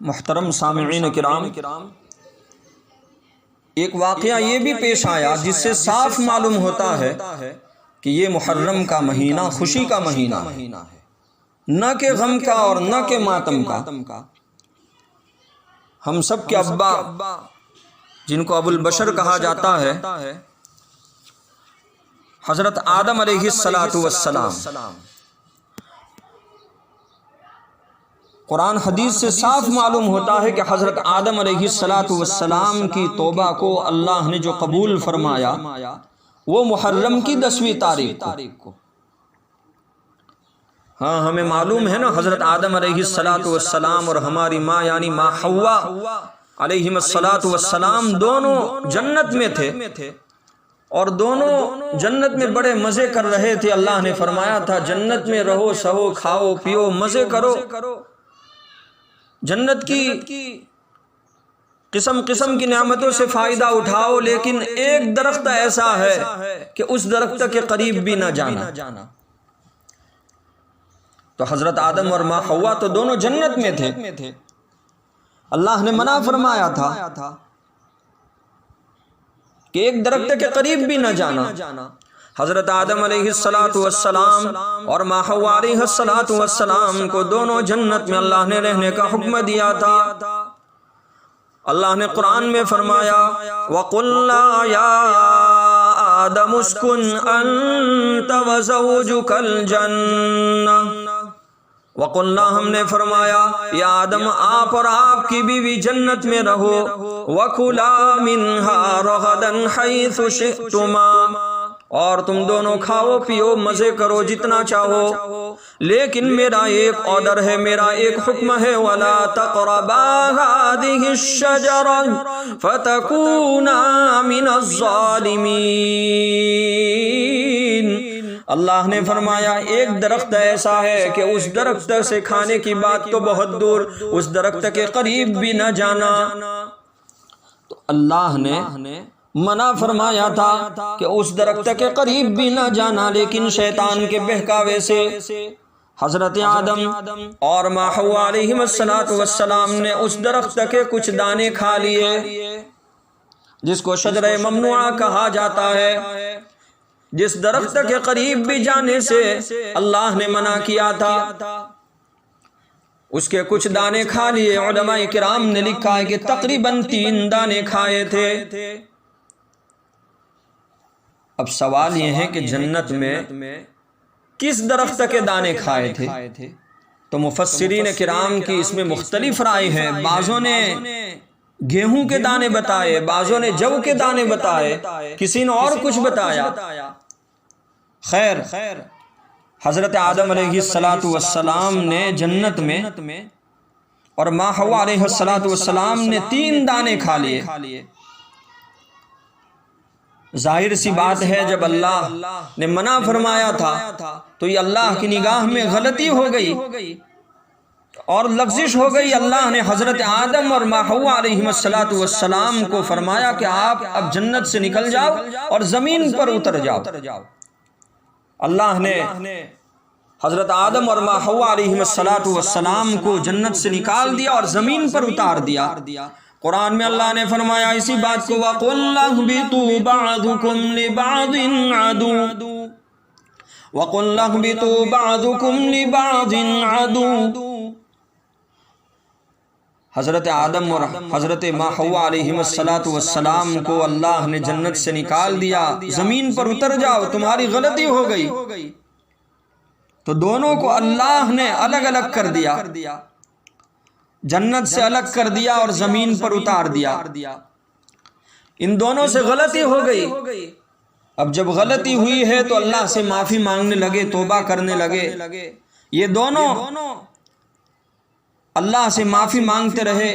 محترم سامعین کرام، ایک واقعہ یہ بھی پیش آیا جس سے صاف معلوم ہوتا ہے کہ یہ محرم کا مہینہ خوشی کا مہینہ ہے، نہ کہ غم کا اور نہ کہ ماتم کا۔ ہم سب کے ابا جن کو ابو البشر کہا جاتا ہے، حضرت آدم علیہ السلام، قرآن حدیث سے صاف معلوم ہوتا ہے کہ حضرت آدم علیہ السلام کی توبہ کو اللہ نے جو قبول فرمایا وہ محرم کی 10ویں تاریخ کو۔ ہاں، ہمیں معلوم ہے نا، حضرت آدم علیہ السلام اور ہماری ماں یعنی ماں حوا علیہ السلام دونوں جنت میں تھے اور دونوں جنت میں بڑے مزے کر رہے تھے۔ اللہ نے فرمایا تھا جنت میں رہو، سہو، کھاؤ، پیو، مزے کرو، جنت کی قسم قسم کی نعمتوں سے فائدہ اٹھاؤ، لیکن ایک درخت ایسا ہے کہ اس درخت کے قریب بھی نہ جانا۔ تو حضرت آدم اور ماں حوا تو دونوں جنت میں تھے، اللہ نے منع فرمایا تھا کہ ایک درخت کے قریب بھی نہ جانا۔ حضرت آدم علیہ السلام اور ماں حوا علیہ السلام کو دونوں جنت میں اللہ نے رہنے کا حکم دیا تھا۔ اللہ نے قرآن میں فرمایا وَقُلْنَا يَا آدَمُ اسْكُنْ أَنْتَ وَزَوْجُكَ الْجَنَّةَ، وَقُلْنَا ہم نے فرمایا یا آدم آپ اور آپ کی بیوی جنت میں رہو، وَكُلَا مِنْهَا رَغَدًا حَيْثُ شِئْتُمَا، اور تم دونوں کھاؤ پیو مزے کرو جتنا چاہو، لیکن میرا ایک آرڈر ہے، میرا ایک حکم ہے وَلَا تَقْرَبَا هَٰذِهِ الشَّجَرَةَ فَتَكُونَا مِنَ الظَّالِمِينَ۔ اللہ نے فرمایا ایک درخت ایسا ہے کہ اس درخت سے کھانے کی بات تو بہت دور، اس درخت کے قریب بھی نہ جانا۔ تو اللہ نے منع فرمایا تھا کہ اس درخت کے قریب بھی نہ جانا، لیکن شیطان کے بہکاوے سے حضرت آدم اور ماں حوا علیہ السلام نے اس درخت کے کچھ دانے کھا لیے جس کو شجرہ ممنوعہ کہا جاتا ہے، جس درخت کے قریب بھی جانے سے اللہ نے منع کیا تھا۔ اس کے کچھ دانے کھا لیے، علماء کرام نے لکھا ہے کہ تقریباً 3 دانے کھائے تھے۔ اب سوال یہ ہے کہ جنت میں کس درخت کے دانے کھائے تھے؟ تو مفسرین کرام کی اس میں مختلف رائے ہیں، بعضوں نے گیہوں کے دانے بتائے، بعضوں نے جو کے دانے بتائے، کسی نے اور کچھ بتایا۔ خیر، حضرت آدم علیہ السلام نے جنت میں اور ماں حوا علیہ السلام نے 3 دانے کھا لیے۔ ظاہر سی بات ہے جب اللہ نے منع فرمایا تھا تو یہ اللہ کی نگاہ میں غلطی ہو گئی اور لغزش ہو گئی۔ اللہ نے حضرت آدم اور ماں حوا علیہ السلام کو فرمایا کہ آپ اب جنت سے نکل جاؤ اور زمین پر اتر جاؤ۔ اللہ نے حضرت آدم اور ماں حوا علیہ السلام کو جنت سے نکال دیا اور زمین پر اتار دیا۔ قرآن میں اللہ نے فرمایا اسی بات کو وَقُلْ اهْبِطُوا بَعْضُكُمْ لِبَعْضٍ عَدُوٌّ وَقُلْ اهْبِطُوا بَعْضُكُمْ لِبَعْضٍ عَدُوٌّ۔ حضرت آدم اور حضرت ماں حوا علیہ السلام کو اللہ نے جنت سے نکال دیا، زمین پر اتر جاؤ، تمہاری غلطی ہو گئی۔ تو دونوں کو اللہ نے الگ الگ کر دیا، جنت سے الگ کر دیا اور زمین پر اتار دیا۔ ان دونوں سے غلطی ہو گئی۔ اب جب غلطی ہوئی ہے تو اللہ سے معافی مانگنے لگے، توبہ کرنے لگے۔ یہ دونوں اللہ سے معافی مانگتے رہے۔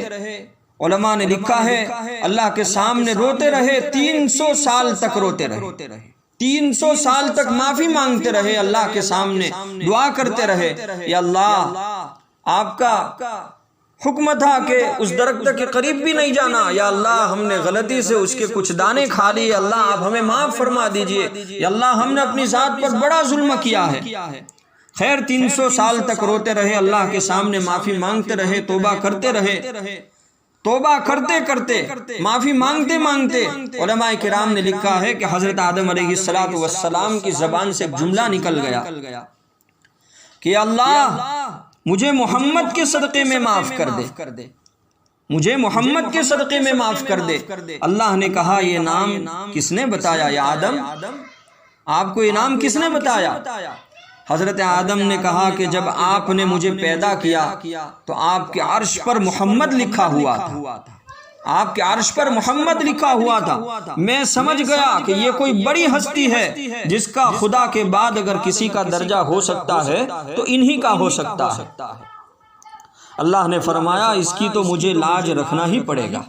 علماء نے لکھا ہے اللہ کے سامنے روتے رہے، 300 سال تک روتے رہے، 300 سال تک معافی مانگتے رہے، اللہ کے سامنے دعا کرتے رہے، یا اللہ آپ کا حکم تھا کہ اس درخت کے قریب بھی نہیں جانا، یا اللہ ہم نے غلطی سے اس کے کچھ دانے کھا لیے، اللہ آپ ہمیں معاف فرما دیجئے، یا اللہ ہم نے اپنی ذات پر بڑا ظلم کیا ہے۔ خیر 300 سال تک روتے رہے، اللہ کے سامنے معافی مانگتے رہے، توبہ کرتے رہے، توبہ کرتے کرتے معافی مانگتے مانگتے علماء کرام نے لکھا ہے کہ حضرت آدم علیہ السلام کی زبان سے ایک جملہ نکل گیا کہ اللہ مجھے محمد کے صدقے میں معاف کر دے، مجھے محمد کے صدقے میں معاف کر دے۔ اللہ نے کہا یہ نام کس نے بتایا یا آدم؟ آپ کو یہ نام کس نے بتایا؟ حضرت آدم نے کہا کہ جب آپ نے مجھے پیدا کیا تو آپ کے عرش پر محمد لکھا ہوا تھا، آپ کے عرش پر محمد لکھا ہوا تھا۔ میں سمجھ گیا کہ یہ کوئی بڑی ہستی ہے جس کا خدا کے بعد اگر کسی کا درجہ ہو سکتا ہے تو انہی کا ہو سکتا ہے۔ اللہ نے فرمایا اس کی تو مجھے لاج رکھنا ہی پڑے گا،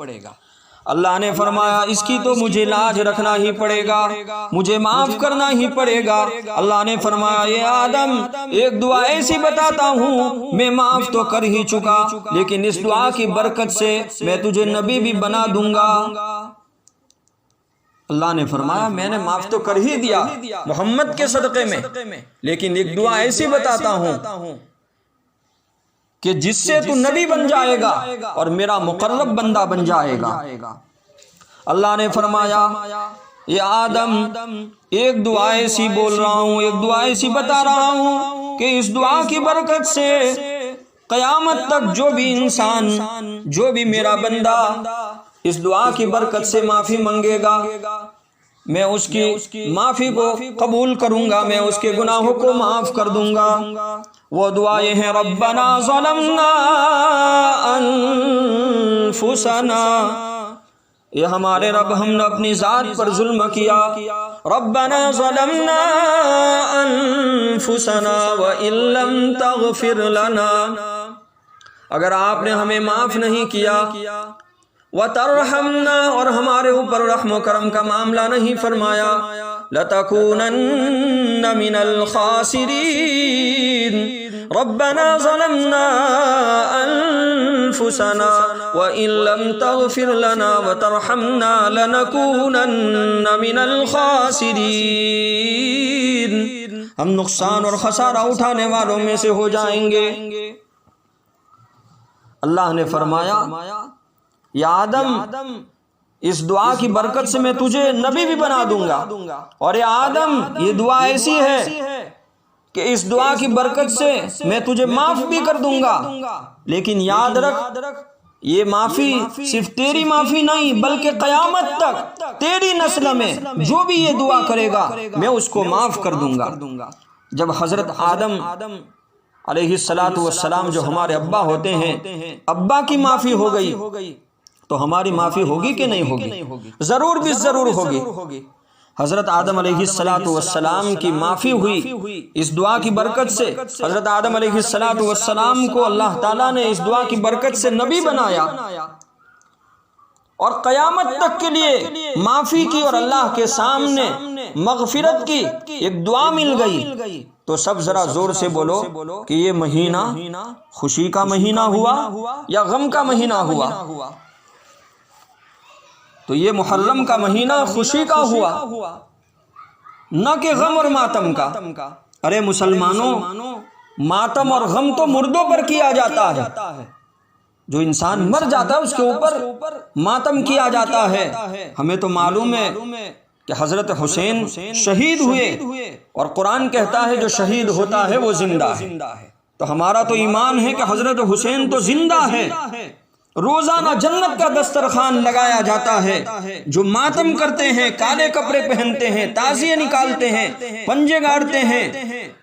اللہ نے فرمایا اس کی تو مجھے لاج رکھنا ہی پڑے گا، مجھے معاف کرنا ہی پڑے گا۔ اللہ نے فرمایا اے آدم ایک دعا ایسی بتاتا ہوں، میں معاف تو کر ہی چکا لیکن اس دعا کی برکت سے میں تجھے نبی بھی بنا دوں گا۔ اللہ نے فرمایا میں نے معاف تو کر ہی دیا محمد کے صدقے میں، لیکن ایک دعا ایسی بتاتا ہوں کہ جس سے تو نبی بن جائے گا اور میرا مقرب بندہ بن جائے گا۔ اللہ نے فرمایا یہ آدم ایک دعا ایسی بول رہا ہوں، ایک دعا ایسی بتا رہا ہوں کہ اس دعا کی برکت سے قیامت تک جو بھی انسان، جو بھی میرا بندہ اس دعا کی برکت سے معافی منگے گا میں اس کی معافی کو قبول کروں گا، میں اس کے گناہوں کو معاف کر دوں گا۔ وہ دعا یہ ہے ربنا ظلمنا انفسنا، یہ ہمارے رب ہم نے اپنی ذات پر ظلم کیا، ربنا ظلمنا انفسنا وان لم تغفر لنا، اگر آپ نے ہمیں معاف نہیں کیا، وترحمنا اور ہمارے اوپر رحم و کرم کا معاملہ نہیں فرمایا، لتکونن من الخاسرین، ربنا ظلمنا انفسنا وان لم تغفر لنا وترحمنا لنکونن من الخاسرین، ہم نقصان اور خسارہ اٹھانے والوں میں سے ہو جائیں گے۔ اللہ نے فرمایا یا آدم اس دعا کی برکت سے میں تجھے نبی بھی بنا دوں گا، اور یا آدم یہ دعا ایسی ہے کہ اس دعا کی برکت سے میں تجھے معاف بھی کر دوں گا، لیکن یاد رکھ یہ معافی صرف تیری معافی نہیں بلکہ قیامت تک تیری نسل میں جو بھی یہ دعا کرے گا میں اس کو معاف کر دوں گا۔ جب حضرت آدم علیہ السلام جو ہمارے ابا ہوتے ہیں، ابا کی معافی ہو گئی تو ہماری معافی ہوگی کہ نہیں ہوگی؟ ضرور بھی ضرور ہوگی۔ حضرت آدم علیہ السلام کی معافی ہوئی اس دعا کی برکت سے، حضرت آدم علیہ السلام کو اللہ تعالیٰ نے اس دعا کی برکت سے نبی بنایا اور قیامت تک کے لیے معافی کی اور اللہ کے سامنے مغفرت کی ایک دعا مل گئی۔ تو سب ذرا زور سے بولو کہ یہ مہینہ خوشی کا مہینہ ہوا یا غم کا مہینہ ہوا؟ تو یہ محرم کا مہینہ خوشی کا ہوا، نہ کہ غم اور ماتم کا۔ ارے مسلمانوں، ماتم اور غم تو مردوں پر کیا جاتا ہے، جو انسان مر جاتا ہے اس کے اوپر ماتم کیا جاتا ہے۔ ہمیں تو معلوم ہے کہ حضرت حسین شہید ہوئے اور قرآن کہتا ہے جو شہید ہوتا ہے وہ زندہ ہے، تو ہمارا تو ایمان ہے کہ حضرت حسین تو زندہ ہے۔ روزانہ جنت کا دسترخوان لگایا جاتا ہے، جو ماتم کرتے ہیں، کالے کپڑے پہنتے ہیں، تعزیے نکالتے ہیں، پنجے گاڑتے ہیں،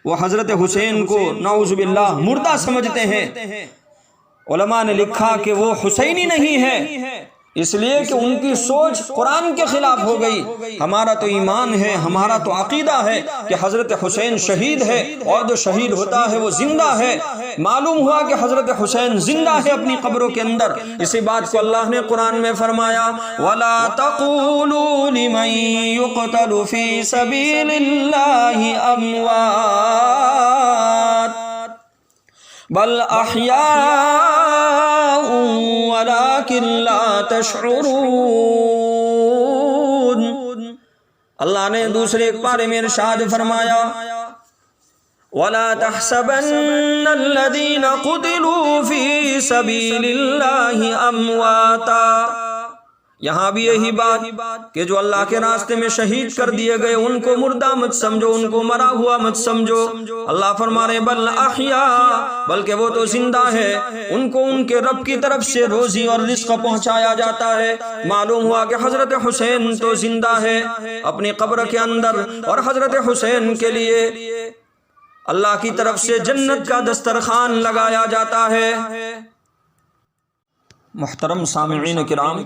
وہ حضرت حسین کو نعوذ باللہ مردہ سمجھتے ہیں۔ علماء نے لکھا کہ وہ حسینی نہیں ہے اس لیے کہ ان کی سوچ قرآن کے خلاف ہو گئی۔ ہمارا تو ایمان ہے، ہمارا تو عقیدہ ہے کہ حضرت حسین شہید ہے اور جو شہید ہوتا ہے وہ زندہ ہے۔ معلوم ہوا کہ حضرت حسین زندہ ہے اپنی قبروں کے اندر، اسی بات کو اللہ نے قرآن میں فرمایا وَلَا تَقُولُوا لِمَن يُقْتَلُ فِي سَبِيلِ اللَّهِ أَمْوَاتٌ بل احیاء ولکن لا تشعرون۔ اللہ نے دوسرے ایک پارے میں ارشاد فرمایا وَلَا تَحْسَبَنَّ الَّذِينَ قُتِلُوا فِي سَبِيلِ اللَّهِ أَمْوَاتًا۔ یہاں بھی یہی بات کہ جو اللہ کے راستے میں شہید کر دیے گئے ان کو مردہ مت سمجھو، ان کو مرا ہوا مت سمجھو۔ اللہ فرما رہے بل احیاء، بلکہ وہ تو زندہ ہے، ان کو ان کے رب کی طرف سے روزی اور رزق پہنچایا جاتا ہے۔ معلوم ہوا کہ حضرت حسین تو زندہ ہے اپنی قبر کے اندر، اور حضرت حسین کے لیے اللہ کی طرف سے جنت کا دسترخوان لگایا جاتا ہے۔ محترم سامعین کرام،